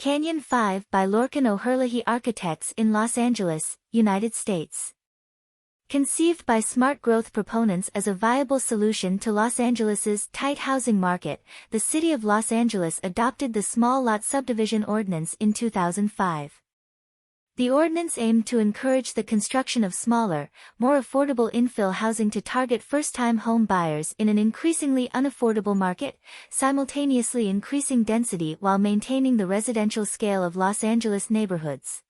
Canyon5 by Lorcan O'Herlihy Architects in Los Angeles, United States. Conceived by smart growth proponents as a viable solution to Los Angeles's tight housing market, the City of Los Angeles adopted the Small Lot Subdivision Ordinance in 2005. The ordinance aimed to encourage the construction of smaller, more affordable infill housing to target first-time home buyers in an increasingly unaffordable market, simultaneously increasing density while maintaining the residential scale of Los Angeles neighborhoods.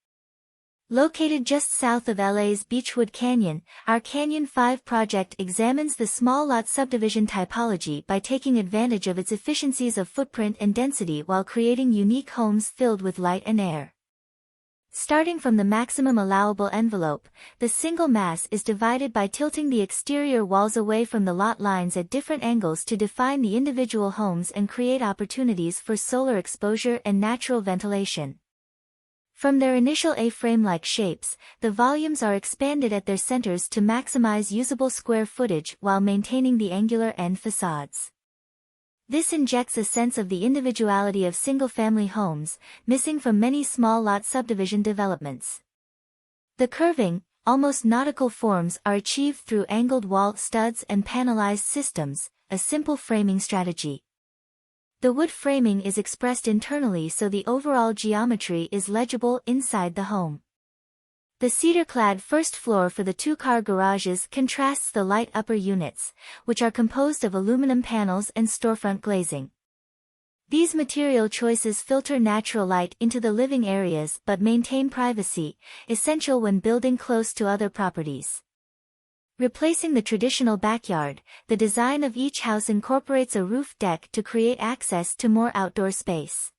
Located just south of LA's Beechwood Canyon, our Canyon5 project examines the small lot subdivision typology by taking advantage of its efficiencies of footprint and density while creating unique homes filled with light and air. Starting from the maximum allowable envelope, the single mass is divided by tilting the exterior walls away from the lot lines at different angles to define the individual homes and create opportunities for solar exposure and natural ventilation. From their initial A-frame-like shapes, the volumes are expanded at their centers to maximize usable square footage while maintaining the angular end facades. This injects a sense of the individuality of single-family homes, missing from many small lot subdivision developments. The curving, almost nautical forms are achieved through angled wall studs and panelized systems, a simple framing strategy. The wood framing is expressed internally so the overall geometry is legible inside the home. The cedar-clad first floor for the two-car garages contrasts the light upper units, which are composed of aluminum panels and storefront glazing. These material choices filter natural light into the living areas but maintain privacy, essential when building close to other properties. Replacing the traditional backyard, the design of each house incorporates a roof deck to create access to more outdoor space.